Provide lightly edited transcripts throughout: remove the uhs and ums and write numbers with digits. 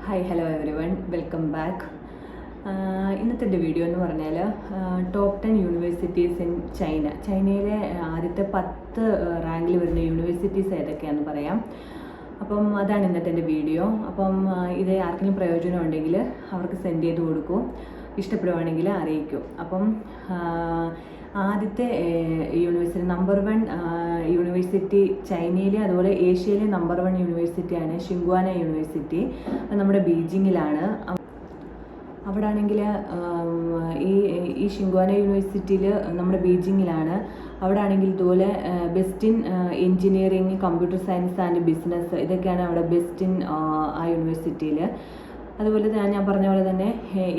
Hi hello every one welcome back. ഇന്നത്തെ എൻ്റെ video എന്ന് പറഞ്ഞാൽ ടോപ്പ് 10 യൂണിവേഴ്സിറ്റീസ് ഇൻ ചൈനയിലെ ആദ്യത്തെ 10 റാങ്കിൽ വരുന്ന യൂണിവേഴ്സിറ്റീസ് ഏതൊക്കെയാണെന്ന് പറയാം. അപ്പം അതാണ് ഇന്നത്തെ എൻ്റെ വീഡിയോ. അപ്പം ഇത് ആർക്കെങ്കിലും പ്രയോജനം ഉണ്ടെങ്കിൽ അവർക്ക് സെൻഡ് ചെയ്ത് കൊടുക്കൂ, ഇഷ്ടപ്പെടുവാണെങ്കിൽ അറിയിക്കൂ. അപ്പം ആദ്യത്തെ യൂണിവേഴ്സിറ്റി നമ്പർ 1 യൂണിവേഴ്സിറ്റി ചൈനയിലെ അതുപോലെ ഏഷ്യയിലെ നമ്പർ 1 യൂണിവേഴ്സിറ്റിയാണ് ഷിങ്വാന യൂണിവേഴ്സിറ്റി. അത് നമ്മുടെ ബീജിങ്ങിലാണ്. അവിടെ ആണെങ്കിൽ ഈ ഷിങ്വാന യൂണിവേഴ്സിറ്റിയിൽ നമ്മുടെ ബീജിങ്ങിലാണ്. അവിടെ ആണെങ്കിൽ ഇതുപോലെ best in engineering, computer science and business, ഇതൊക്കെയാണ് അവിടെ ബെസ്റ്റ് ഇൻ ആ യൂണിവേഴ്സിറ്റിയിൽ. അതുപോലെ ഞാൻ പറഞ്ഞ പോലെ തന്നെ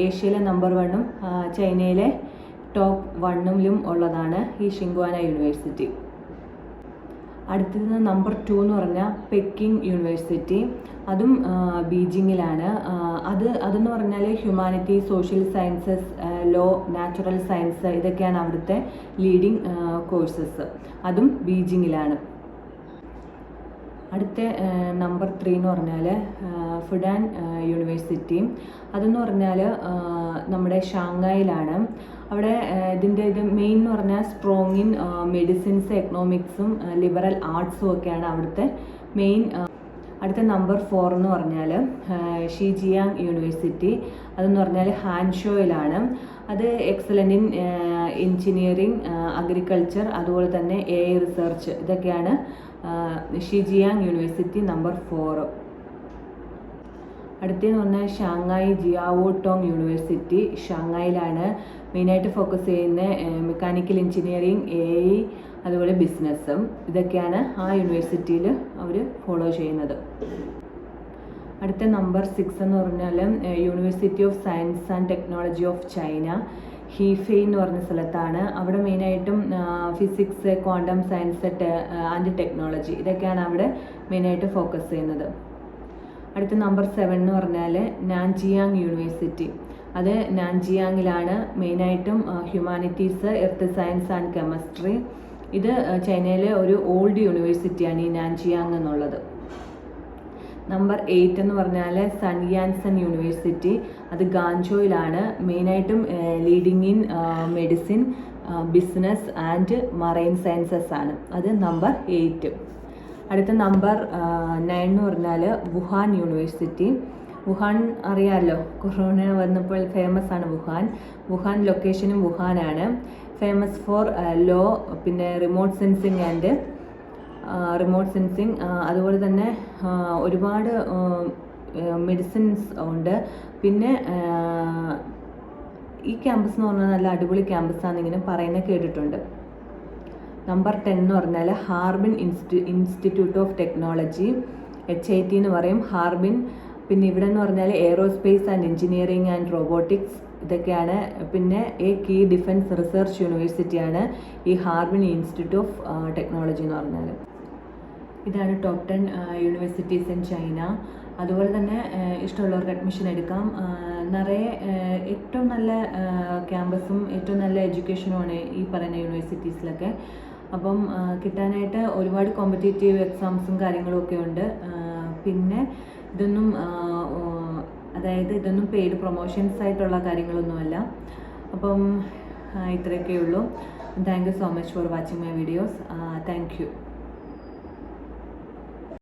ഏഷ്യയിലെ നമ്പർ 1ഉം ചൈനയിലെ ടോപ്പ് 1ലും ഉള്ളതാണ് ഈ ഷിങ്വാന യൂണിവേഴ്സിറ്റി. അടുത്തത് നമ്പർ 2 എന്ന് പറഞ്ഞാൽ പെക്കിംഗ് യൂണിവേഴ്സിറ്റി. അതും ബീജിങ്ങിലാണ്. അതെന്ന് പറഞ്ഞാൽ humanity, social sciences, law, natural science, ഇതൊക്കെയാണ് അവിടുത്തെ ലീഡിങ് കോഴ്സസ്. അതും ബീജിങ്ങിലാണ്. അടുത്ത നമ്പർ 3 എന്ന് പറഞ്ഞാൽ ഫുഡാൻ യൂണിവേഴ്സിറ്റി. അതെന്ന് പറഞ്ഞാൽ നമ്മുടെ ഷാങ്ഹായിലാണ്. അവിടെ ഇത് മെയിൻ എന്ന് പറഞ്ഞാൽ സ്ട്രോങ് ഇൻ മെഡിസിൻസ്, എക്കണോമിക്സും ലിബറൽ ആർട്സും ഒക്കെയാണ് അവിടുത്തെ മെയിൻ. അടുത്ത നമ്പർ 4 എന്ന് പറഞ്ഞാൽ ഷിജിയാങ് യൂണിവേഴ്സിറ്റി. അതെന്ന് പറഞ്ഞാൽ ഹാൻഷോയിലാണ്. അത് എക്സലൻ്റ് ഇൻ എഞ്ചിനീയറിംഗ്, അഗ്രികൾച്ചർ, അതുപോലെ തന്നെ AI റിസർച്ച്, ഇതൊക്കെയാണ് ഷിജിയാങ് യൂണിവേഴ്സിറ്റി നമ്പർ 4. അടുത്തതെന്ന് പറഞ്ഞാൽ ഷാങ്ഹായ് ജിയാവോ ടോങ് യൂണിവേഴ്സിറ്റി. ഷാങ്ഹായിലാണ്. മെയിനായിട്ട് ഫോക്കസ് ചെയ്യുന്ന മെക്കാനിക്കൽ എഞ്ചിനീയറിംഗ്, AI, അതുപോലെ ബിസിനസ്സും, ഇതൊക്കെയാണ് ആ യൂണിവേഴ്സിറ്റിയിൽ അവർ ഫോളോ ചെയ്യുന്നത്. അടുത്ത നമ്പർ 6 എന്ന് പറഞ്ഞാൽ university of science and technology of China, Hefei എന്ന് പറഞ്ഞ സ്ഥലത്താണ്. അവിടെ മെയിനായിട്ടും physics, quantum science and technology, ഇതൊക്കെയാണ് അവിടെ മെയിനായിട്ട് ഫോക്കസ് ചെയ്യുന്നത്. അടുത്ത നമ്പർ 7 എന്ന് പറഞ്ഞാൽ നാൻജിയാങ് യൂണിവേഴ്സിറ്റി. അത് നാൻജിയാങ്ങിലാണ്. മെയിനായിട്ടും humanities, earth science and chemistry. ഇത് ചൈനയിലെ ഒരു ഓൾഡ് യൂണിവേഴ്സിറ്റിയാണ് ഈ നാൻജിയാങ് എന്നുള്ളത്. നമ്പർ 8 എന്ന് പറഞ്ഞാൽ സൺയാൻസൺ യൂണിവേഴ്സിറ്റി. അത് ഗാൻജോയിലാണ്. മെയിനായിട്ടും leading in medicine, business and marine sciences ആണ്. അത് നമ്പർ 8. അടുത്ത നമ്പർ 9 എന്ന് പറഞ്ഞാൽ വുഹാൻ യൂണിവേഴ്സിറ്റി. വുഹാൻ അറിയാമല്ലോ, കൊറോണ വന്നപ്പോൾ ഫേമസ് ആണ് വുഹാൻ ലൊക്കേഷനും വുഹാനാണ്. ഫേമസ് ഫോർ ലോ, പിന്നെ റിമോട്ട് സെൻസിങ് അതുപോലെ തന്നെ ഒരുപാട് മെഡിസിൻസ് ഉണ്ട്. പിന്നെ ഈ ക്യാമ്പസ് എന്ന് പറഞ്ഞാൽ നല്ല അടിപൊളി ക്യാമ്പസാണെന്ന് ഇങ്ങനെ പറയുന്നത് കേട്ടിട്ടുണ്ട്. നമ്പർ 10 എന്ന് പറഞ്ഞാൽ Harbin institute of technology, HIT എന്ന് പറയും, ഹാർബിൻ. പിന്നെ ഇവിടെ എന്ന് പറഞ്ഞാൽ aerospace and engineering and robotics, ഇതൊക്കെയാണ്. പിന്നെ കീ ഡിഫൻസ് റിസർച്ച് യൂണിവേഴ്സിറ്റിയാണ് ഈ ഹാർബിൻ ഇൻസ്റ്റിറ്റ്യൂട്ട് ഓഫ് ടെക്നോളജി എന്ന് പറഞ്ഞാൽ. ഇതാണ് ടോപ്പ് 10 യൂണിവേഴ്സിറ്റീസ് ഇൻ ചൈന. അതുപോലെ തന്നെ ഇഷ്ടമുള്ളവർക്ക് അഡ്മിഷൻ എടുക്കാം. നിറയെ ഏറ്റവും നല്ല ക്യാമ്പസും ഏറ്റവും നല്ല എഡ്യൂക്കേഷനുമാണ് ഈ പറയുന്ന യൂണിവേഴ്സിറ്റീസിലൊക്കെ. അപ്പം കിട്ടാനായിട്ട് ഒരുപാട് കോമ്പറ്റേറ്റീവ് എക്സാംസും കാര്യങ്ങളും ഒക്കെ ഉണ്ട്. പിന്നെ ഇതൊന്നും പെയ്ഡ് പ്രൊമോഷൻസ് ആയിട്ടുള്ള കാര്യങ്ങളൊന്നുമല്ല. അപ്പം ഇത്രയൊക്കെ ഉള്ളൂ. Thank you so much for watching my videos. Thank you.